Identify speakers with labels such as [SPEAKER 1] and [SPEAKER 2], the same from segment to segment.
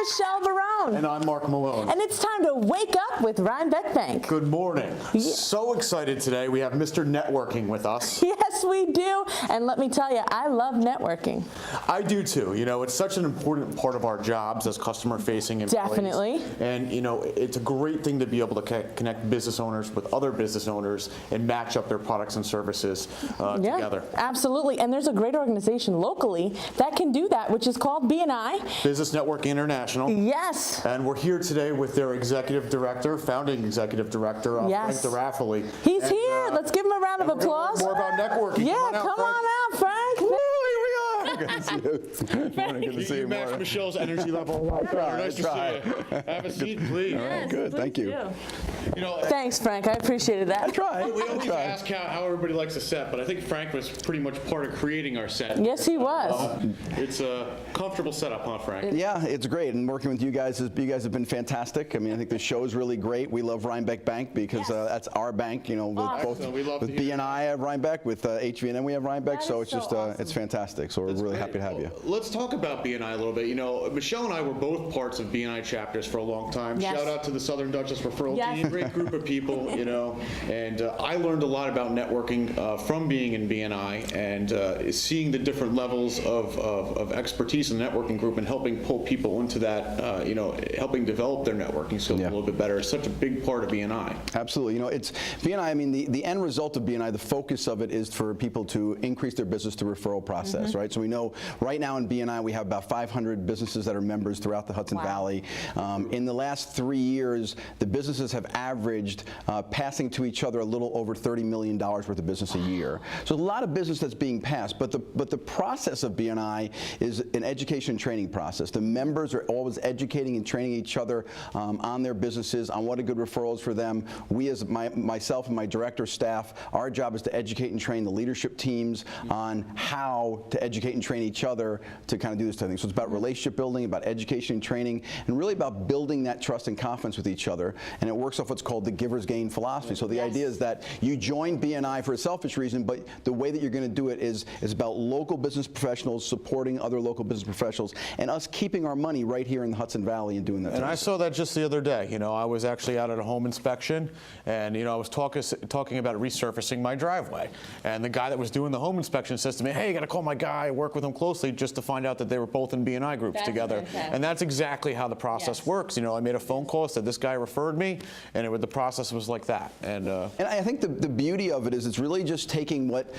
[SPEAKER 1] Michelle Barone.
[SPEAKER 2] And I'm Mark Malone.
[SPEAKER 1] And it's time to wake up with Rhinebeck Bank.
[SPEAKER 2] Good morning. So excited today. We have Mr. Networking with us.
[SPEAKER 1] Yes, we do. And let me tell you, I love networking.
[SPEAKER 2] I do too. You know, it's such an important part of our jobs as customer-facing employees.
[SPEAKER 1] Definitely.
[SPEAKER 2] And, you know, it's a great thing to be able to connect business owners with other business owners and match up their products and services together.
[SPEAKER 1] Absolutely. And there's a great organization locally that can do that, which is called BNI.
[SPEAKER 2] Business Network International.
[SPEAKER 1] Yes.
[SPEAKER 2] And we're here today with their executive director, founding executive director, Frank DeRaffele.
[SPEAKER 1] He's here. Let's give him a round of applause.
[SPEAKER 2] More about networking.
[SPEAKER 1] Yeah, come on out, Frank.
[SPEAKER 2] Woo, here we are.
[SPEAKER 3] Good to see you. Good morning. Good to see you.
[SPEAKER 2] You match Michelle's energy level. Nice to see you. Have a seat, please.
[SPEAKER 3] All right, good. Thank you.
[SPEAKER 2] You know,
[SPEAKER 1] Thanks, Frank. I appreciated that.
[SPEAKER 3] I try.
[SPEAKER 2] We always ask how everybody likes a set, but I think Frank was pretty much part of creating our set.
[SPEAKER 1] Yes, he was.
[SPEAKER 2] It's a comfortable setup, huh, Frank?
[SPEAKER 3] Yeah, it's great. And working with you guys have been fantastic. I mean, I think the show is really great. We love Rhinebeck Bank because that's our bank. You know, with with BNI I have Rhinebeck, with HV&M we have Rhinebeck. So it's just it's fantastic. So we're really happy to have you.
[SPEAKER 2] Let's talk about BNI a little bit. You know, Michelle and I were both parts of BNI chapters for a long time.
[SPEAKER 1] Yes.
[SPEAKER 2] Shout out to the Southern Duchess referral team. Great group of people, you know. And I learned a lot about networking from being in BNI and seeing the different levels of expertise in the networking group and helping pull people into that, you know, helping develop their networking skills a little bit better. It's such a big part of BNI.
[SPEAKER 3] Absolutely. You know, it's BNI, I mean, the end result of BNI, the focus of it is for people to increase their business through referral process, right? So we know right now in BNI we have about 500 businesses that are members throughout the Hudson Valley. In the last 3 years, the businesses have averaged passing to each other a little over $30 million worth of business a year. So a lot of business that's being passed, but the process of BNI is an education and training process. The members are always educating and training each other on their businesses, on what a good referral is for them. We, as myself and my director staff, our job is to educate and train the leadership teams on how to educate and train each other to kind of do this type of thing. So it's about relationship building, about education and training, and really about building that trust and confidence with each other. And it works off what's called the giver's gain philosophy. So the idea is that you join BNI for a selfish reason, but the way that you're going to do it is about local business professionals supporting other local business professionals and us keeping our money right here in the Hudson Valley and doing that.
[SPEAKER 2] And I saw that just the other day. You know, I was actually out at a home inspection, and you know, I was talking about resurfacing my driveway, and the guy that was doing the home inspection says to me, "Hey, you got to call my guy. I work with him closely," just to find out that they were both in BNI groups together. Fantastic. And that's exactly how the process works. You know, I made a phone call, said this guy referred me, and the process was like that. And
[SPEAKER 3] I think the beauty of it is it's really just taking what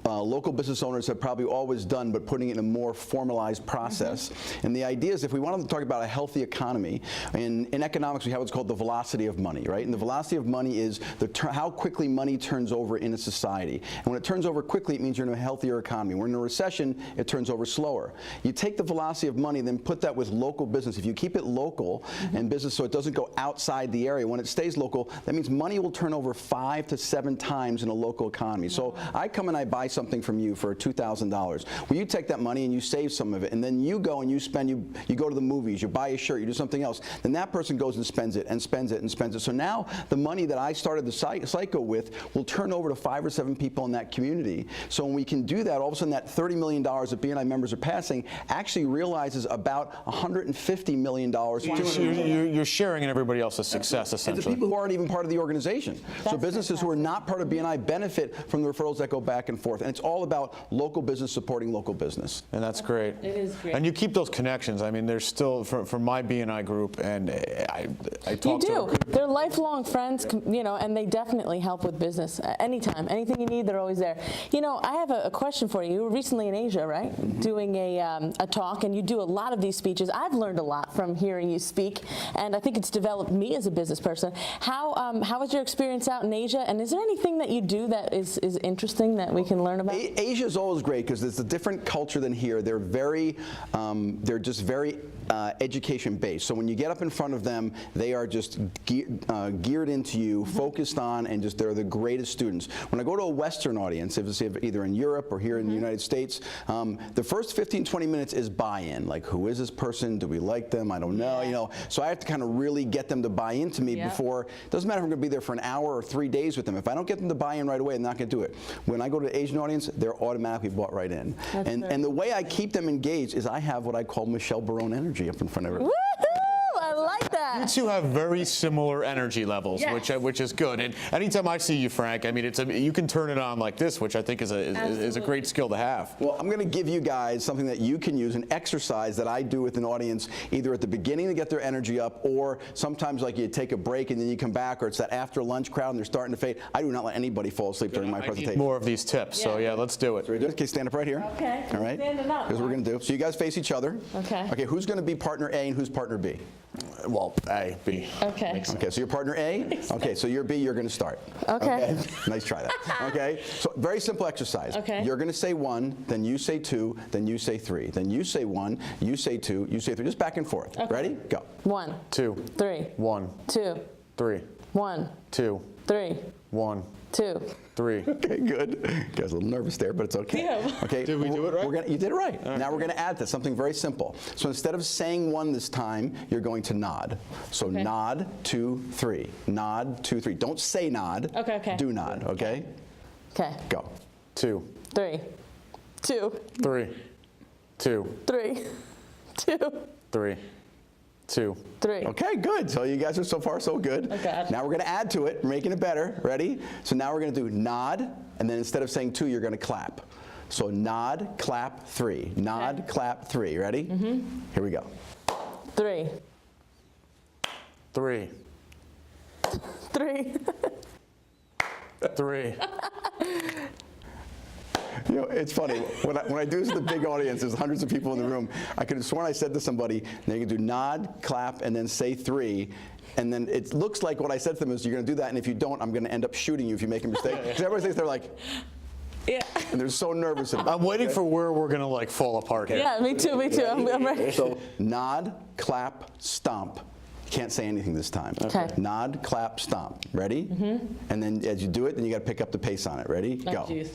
[SPEAKER 3] local business owners have probably always done, but putting it in a more formalized process. And the idea is, if we wanted to talk about a healthy economy, in economics we have what's called the velocity of money, right? And the velocity of money is how quickly money turns over in a society. And when it turns over quickly, it means you're in a healthier economy. When in a recession, it turns over slower. You take the velocity of money, then put that with local business. If you keep it local and business so it doesn't go outside the area, when it stays local, that means money will turn over 5 to 7 times in a local economy. So I come and I buy something from you for $2,000. Well, you take that money and you save some of it, and then you go and you spend, you go to the movies, you buy a shirt, you do something else. Then that person goes and spends it and spends it and spends it. So now the money that I started the cycle with will turn over to 5 or 7 people in that community. So when we can do that, all of a sudden that $30 million that BNI members are passing actually realizes about $150 million.
[SPEAKER 2] You're sharing in everybody else's success, essentially.
[SPEAKER 3] And the people who aren't even part of the organization. So businesses who are not part of BNI benefit from the referrals that go back and forth. And it's all about local business supporting local business.
[SPEAKER 2] And that's great.
[SPEAKER 1] It is great.
[SPEAKER 2] And you keep those connections. I mean, there's still, for my BNI group, and I talk to them.
[SPEAKER 1] They're lifelong friends, you know, and they definitely help with business anytime. Anything you need, they're always there. You know, I have a question for you. You were recently in Asia, right? Doing a talk, and you do a lot of these speeches. I've learned a lot from hearing you speak, and I think it's developed me as a business person. How was your experience out in Asia, and is there anything that you do that is interesting that we can learn about?
[SPEAKER 3] Asia is always great because it's a different culture than here. They're just very education based. So when you get up in front of them, they are just geared into you, focused on, and they're the greatest students. When I go to a Western audience, if it's either in Europe or here in the United States, the first 15-20 minutes is buy-in. Like, who is this person? Do we like them? I don't know. You know, so I have to kind of really get them to buy into me before. It doesn't matter if I'm going to be there for an hour or 3 days with them. If I don't get them to buy in right away, I'm not going to do it. When I go to the Asian audience, they're automatically bought right in. And the way I keep them engaged is I have what I call Michelle Barone energy. energy up in front of her.
[SPEAKER 1] Woohoo! I like that.
[SPEAKER 2] You two have very similar energy levels,
[SPEAKER 1] Yes.
[SPEAKER 2] which is good. And anytime I see you, Frank, I mean, you can turn it on like this, which I think is a great skill to have.
[SPEAKER 3] Well, I'm going to give you guys something that you can use, an exercise that I do with an audience, either at the beginning to get their energy up, or sometimes like you take a break and then you come back, or it's that after lunch crowd and they're starting to fade. I do not let anybody fall asleep during my presentation.
[SPEAKER 2] More of these tips, so yeah, let's do it.
[SPEAKER 3] Okay, stand up right here.
[SPEAKER 1] Okay,
[SPEAKER 3] All right.
[SPEAKER 1] standing up.
[SPEAKER 3] Here's what we're going to do. So you guys face each other.
[SPEAKER 1] Okay.
[SPEAKER 3] Okay, who's going to be partner A and who's partner B?
[SPEAKER 2] Well, A, B.
[SPEAKER 1] Okay.
[SPEAKER 3] Okay, so you're partner A. Okay, so you're B, you're going to start.
[SPEAKER 1] Okay.
[SPEAKER 3] Nice try that. Okay, so very simple exercise.
[SPEAKER 1] Okay.
[SPEAKER 3] You're going to say 1, then you say 2, then you say 3. Then you say 1, you say 2, you say 3. Just back and forth.
[SPEAKER 1] Okay.
[SPEAKER 3] Ready? Go.
[SPEAKER 1] 1,
[SPEAKER 2] 2,
[SPEAKER 1] 3,
[SPEAKER 2] 1,
[SPEAKER 1] 2,
[SPEAKER 2] 3,
[SPEAKER 1] 1,
[SPEAKER 2] 2,
[SPEAKER 1] 3,
[SPEAKER 2] 1,
[SPEAKER 1] 2.
[SPEAKER 2] 3.
[SPEAKER 3] Okay, good. You guys are a little nervous there, but it's okay.
[SPEAKER 1] Yeah.
[SPEAKER 3] Okay.
[SPEAKER 2] Did we do it right?
[SPEAKER 3] You did it right. Now we're going to add to something very simple. So instead of saying 1 this time, you're going to nod. So
[SPEAKER 1] Okay.
[SPEAKER 3] nod, 2, 3. Nod, 2, 3. Don't say nod.
[SPEAKER 1] Okay, okay.
[SPEAKER 3] Do nod. Okay.
[SPEAKER 1] Okay.
[SPEAKER 3] Go.
[SPEAKER 2] 2,
[SPEAKER 1] 3, 2,
[SPEAKER 2] 3, 2,
[SPEAKER 1] 3, 2,
[SPEAKER 2] 3, 2.
[SPEAKER 1] 3.
[SPEAKER 3] Okay, good. So you guys are so far so good.
[SPEAKER 1] Oh, God.
[SPEAKER 3] Now we're going to add to it, making it better. Ready? So now we're going to do nod, and then instead of saying 2, you're going to clap. So nod, clap, 3. Nod,
[SPEAKER 1] Okay.
[SPEAKER 3] clap, 3. Ready? Here we go.
[SPEAKER 1] 3,
[SPEAKER 2] 3,
[SPEAKER 1] 3.
[SPEAKER 2] 3.
[SPEAKER 3] You know, it's funny. When I do this with a big audience, there's hundreds of people in the room, I could have sworn I said to somebody, now you can do nod, clap, and then say 3. And then it looks like what I said to them is you're going to do that, and if you don't, I'm going to end up shooting you if you make a mistake. Because everybody thinks they're like,
[SPEAKER 1] Yeah.
[SPEAKER 3] and they're so nervous about it.
[SPEAKER 2] I'm waiting for where we're going to like fall apart here.
[SPEAKER 1] Yeah, me too, me too. I'm ready.
[SPEAKER 3] So nod, clap, stomp. You can't say anything this time.
[SPEAKER 1] Okay.
[SPEAKER 3] Nod, clap, stomp. Ready? And then as you do it, then you got to pick up the pace on it. Ready?
[SPEAKER 1] Oh,
[SPEAKER 3] Go.
[SPEAKER 1] jeez.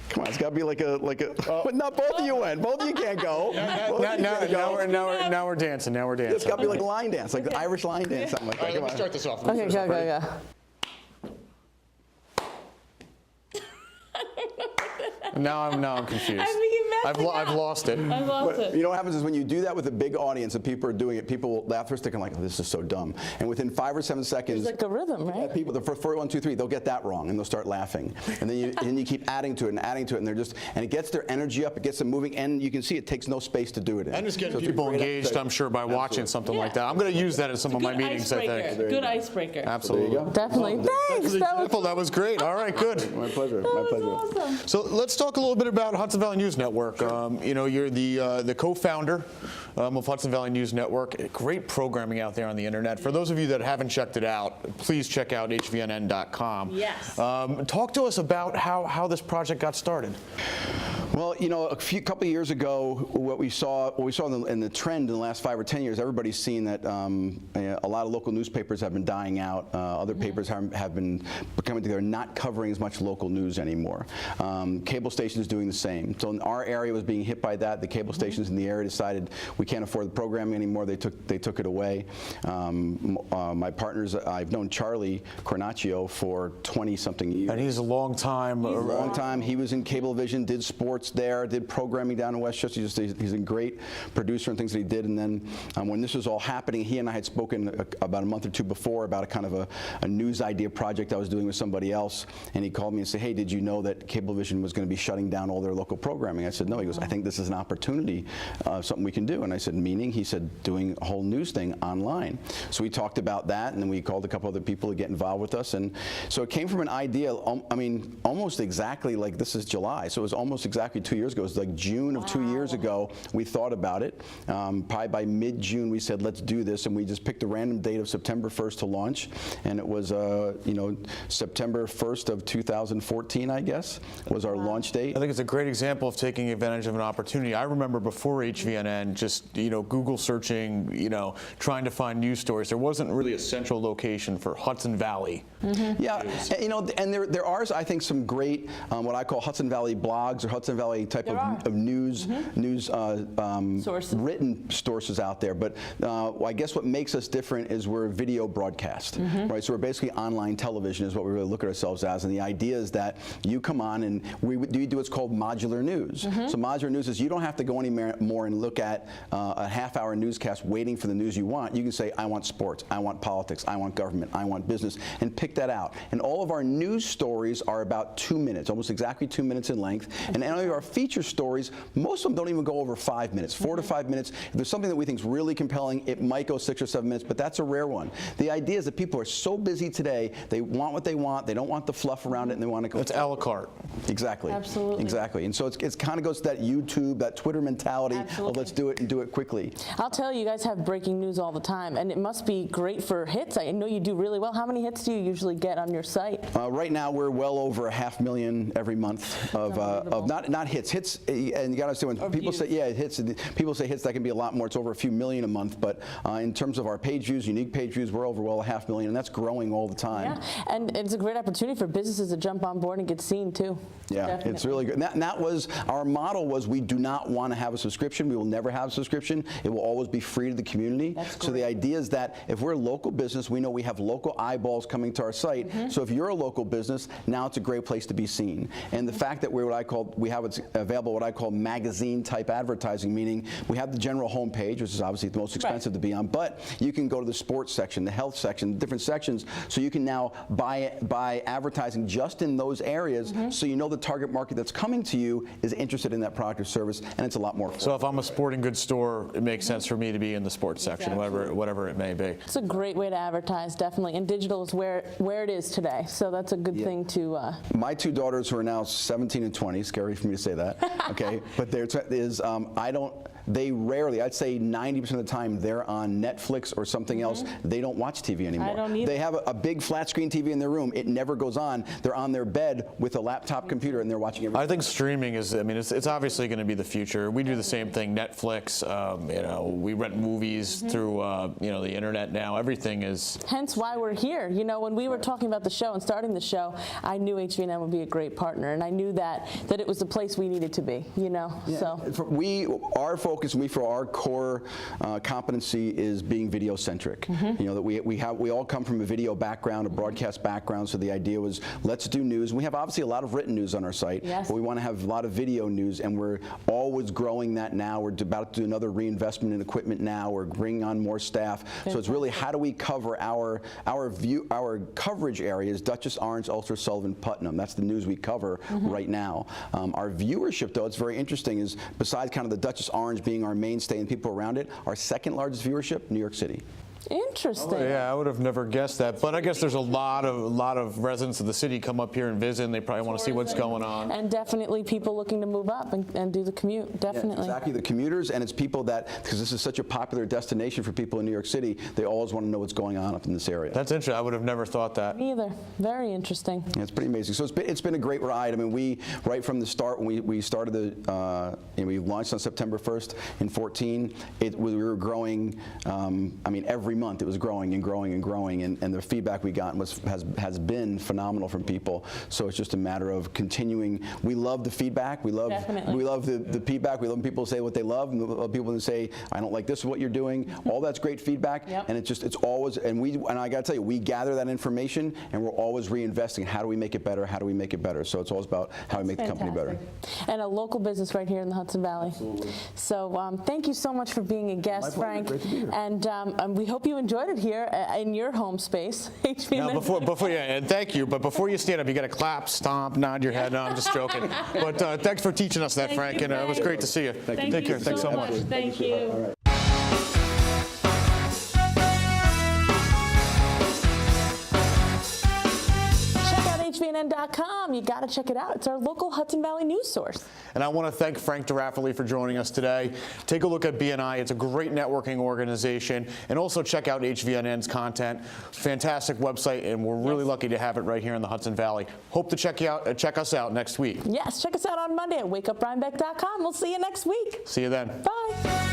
[SPEAKER 3] Come on, it's got to be like a. But not both of you went. Both of you can't go. Both of you can't go.
[SPEAKER 2] Now we're dancing. Now we're dancing.
[SPEAKER 3] It's got to be like a line dance, like the Irish line dance, something like that. Come on.
[SPEAKER 2] this off.
[SPEAKER 1] Okay, go, go, go.
[SPEAKER 2] Now I'm confused.
[SPEAKER 1] I think you messed it
[SPEAKER 2] I've
[SPEAKER 1] up.
[SPEAKER 2] lost it.
[SPEAKER 1] I lost
[SPEAKER 3] But
[SPEAKER 1] it.
[SPEAKER 3] you know what happens is when you do that with a big audience and people are doing it, people will laugh for a second like, oh, this is so dumb. And within 5 or 7 seconds,
[SPEAKER 1] It's like a rhythm, right?
[SPEAKER 3] people, the first 1, 2, 3, they'll get that wrong and they'll start laughing. And then you keep adding to it and adding to it, and and it gets their energy up, it gets them moving, and you can see it takes no space to do it in.
[SPEAKER 2] And it's getting
[SPEAKER 3] So a
[SPEAKER 2] people
[SPEAKER 3] great
[SPEAKER 2] engaged,
[SPEAKER 3] exercise.
[SPEAKER 2] I'm sure, by watching something like
[SPEAKER 1] Yeah.
[SPEAKER 2] that. I'm going to use that in some of my
[SPEAKER 1] Good
[SPEAKER 2] meetings, I
[SPEAKER 1] icebreaker.
[SPEAKER 2] think.
[SPEAKER 1] Good icebreaker.
[SPEAKER 2] Absolutely.
[SPEAKER 3] There you go.
[SPEAKER 1] Definitely. Thanks. That was,
[SPEAKER 2] Simple. That was great. All right, good.
[SPEAKER 3] My pleasure.
[SPEAKER 1] that
[SPEAKER 3] My
[SPEAKER 1] was
[SPEAKER 3] pleasure.
[SPEAKER 1] awesome.
[SPEAKER 2] So let's talk a little bit about Hudson Valley News Network. You know, you're the co-founder of Hudson Valley News Network. Great programming out there on the internet. For those of you that haven't checked it out, please check out hvnn.com.
[SPEAKER 1] Yes.
[SPEAKER 2] Talk to us about how this project got started.
[SPEAKER 3] Well, you know, couple of years ago, what we saw in the trend in the last 5 or 10 years, everybody's seen that a lot of local newspapers have been dying out. Other papers have been coming together, not covering as much local news anymore. Cable stations doing the same. So in our area was being hit by that. The cable stations in the area decided we can't afford the programming anymore. They took it away. My partners, I've known Charlie Cornacchio for 20-something years.
[SPEAKER 2] And he's a long time.
[SPEAKER 3] A long time. He was in Cablevision, did sports there, did programming down in Westchester. He's a great producer and things that he did. And then when this was all happening, he and I had spoken about a month or 2 before about a kind of a news idea project I was doing with somebody else. And he called me and said, hey, did you know that Cablevision was going to be shutting down all their local programming? I said, no. He goes, I think this is an opportunity, something we can do. And I said, meaning? He said, doing a whole news thing online. So we talked about that, and then we called a couple other people to get involved with us. And so it came from an idea, I mean, almost exactly like this is July. So it was almost exactly 2 years ago. It was like June of 2 years ago we thought about it. Probably by mid-June we said, let's do this. And we just picked a random date of September 1st to launch. And it was, you know, September 1st of 2014, I guess, was our launch date.
[SPEAKER 2] I think it's a great example of taking advantage of an opportunity. I remember before HVNN, just, you know, Google searching, you know, trying to find news stories. There wasn't really a central location for Hudson Valley
[SPEAKER 3] Yeah, and, you know, and there are, I think, some great what I call Hudson Valley blogs or Hudson Valley type of news
[SPEAKER 1] Sources.
[SPEAKER 3] written sources out there. But I guess what makes us different is we're a video broadcast, right? So we're basically online television is what we really look at ourselves as. And the idea is that you come on and we do what's called modular news. So modular news is you don't have to go anymore and look at a half-hour newscast waiting for the news you want. You can say, I want sports, I want politics, I want government, I want business, and pick that out. And all of our news stories are about 2 minutes, almost exactly 2 minutes in length. And any of our feature stories, most of them don't even go over 5 minutes, 4 to 5 minutes. If there's something that we think is really compelling, it might go 6 or 7 minutes, but that's a rare one. The idea is that people are so busy today, they want what they want, they don't want the fluff around it, and they want to go.
[SPEAKER 2] It's a la carte.
[SPEAKER 3] Exactly.
[SPEAKER 1] Absolutely.
[SPEAKER 3] Exactly. And so it's kind of goes to that YouTube, that Twitter mentality of let's do it and do it quickly.
[SPEAKER 1] I'll tell you, you guys have breaking news all the time, and it must be great for hits. I know you do really well. How many hits do you usually get on your site?
[SPEAKER 3] Right now, we're well over 500,000 every month of not hits. Hits, and you got to understand when people say hits, people say hits, that can be a lot more. It's over a few million a month. But in terms of our page views, unique page views, we're over 500,000, and that's growing all the time.
[SPEAKER 1] Yeah, and it's a great opportunity for businesses to jump on board and get seen too.
[SPEAKER 3] Yeah,
[SPEAKER 1] Definitely.
[SPEAKER 3] It's really good. And that was our model. Was we do not want to have a subscription. We will never have a subscription. It will always be free to the community. So the idea is that if we're a local business, we know we have local eyeballs coming to our site. So if you're a local business, now it's a great place to be seen. And the fact that we have it's available what I call magazine type advertising, meaning we have the general homepage, which is obviously the most expensive to be on, but you can go to the sports section, the health section, different sections, so you can now buy advertising just in those areas, so you know the target market that's coming to you is interested in that product or service, and it's a lot more affordable.
[SPEAKER 2] So if I'm a sporting goods store, it makes sense for me to be in the sports section, whatever it may be.
[SPEAKER 1] It's a great way to advertise, definitely, and digital is where it is today. So that's a good thing to.
[SPEAKER 3] My two daughters, who are now 17 and 20, scary for me to say that, okay, but they rarely, I'd say 90% of the time, they're on Netflix or something else. They don't watch TV anymore.
[SPEAKER 1] I don't either.
[SPEAKER 3] They have a big flat screen TV in their room. It never goes on. They're on their bed with a laptop computer and they're watching everything.
[SPEAKER 2] I think streaming is, it's obviously going to be the future. We do the same thing, Netflix, we rent movies through, the internet now. Everything is. Hence
[SPEAKER 1] why we're here. You know, when we were talking about the show and starting the show, I knew HVNN would be a great partner, and I knew that it was the place we needed to be, so.
[SPEAKER 3] Our focus, for our core competency is being video centric. That we all come from a video background, a broadcast background, so the idea was let's do news. We have obviously a lot of written news on our site, but we want to have a lot of video news, and we're always growing that now. We're about to do another reinvestment in equipment now. We're bringing on more staff. So it's really how do we cover our coverage areas, Dutchess, Orange, Ulster, Sullivan, Putnam. That's the news we cover right now. Our viewership, though, it's very interesting, is besides kind of the Dutchess, Orange being our mainstay and people around it, our second largest viewership, New York City.
[SPEAKER 1] Interesting.
[SPEAKER 2] Oh, yeah, I would have never guessed that. But I guess there's a lot of residents of the city come up here and visit, and they probably want to see what's going on.
[SPEAKER 1] And definitely people looking to move up and do the commute, definitely.
[SPEAKER 3] Yeah, exactly, the commuters, and it's people that, because this is such a popular destination for people in New York City, they always want to know what's going on up in this area.
[SPEAKER 2] That's interesting. I would have never thought that.
[SPEAKER 1] Me either. Very interesting.
[SPEAKER 3] Yeah, it's pretty amazing. So it's been a great ride. I mean, we, right from the start, when we started we launched on September 1st in 14, we were growing, every month it was growing and growing and growing, and the feedback we got has been phenomenal from people. So it's just a matter of continuing. We love the feedback. We love the feedback. We love when people say what they love, and we love people who say, I don't like this is what you're doing. All that's great feedback, and it's always, and I got to tell you, we gather that information, and we're always reinvesting. How do we make it better? How do we make it better? So it's always about how we make the company better.
[SPEAKER 1] And a local business right here in the Hudson Valley.
[SPEAKER 3] Absolutely.
[SPEAKER 1] So thank you so much for being a guest, Frank.
[SPEAKER 3] Great to be here.
[SPEAKER 1] And we hope you enjoyed it here in your home space.
[SPEAKER 2] Now, and thank you, but before you stand up, you got to clap, stomp, nod your head. No, I'm just joking. But thanks for teaching us that, Frank, and it was great to see you. Take care. Thanks so much.
[SPEAKER 1] Thank you. HVNN.com. You got to check it out. It's our local Hudson Valley news source.
[SPEAKER 2] And I want to thank Frank DeRaffele for joining us today. Take a look at BNI. It's a great networking organization. And also check out HVNN's content. Fantastic website, and we're really lucky to have it right here in the Hudson Valley. Hope to check us out next week.
[SPEAKER 1] Yes, check us out on Monday at wakeuprhinebeck.com. We'll see you next week.
[SPEAKER 2] See you then.
[SPEAKER 1] Bye.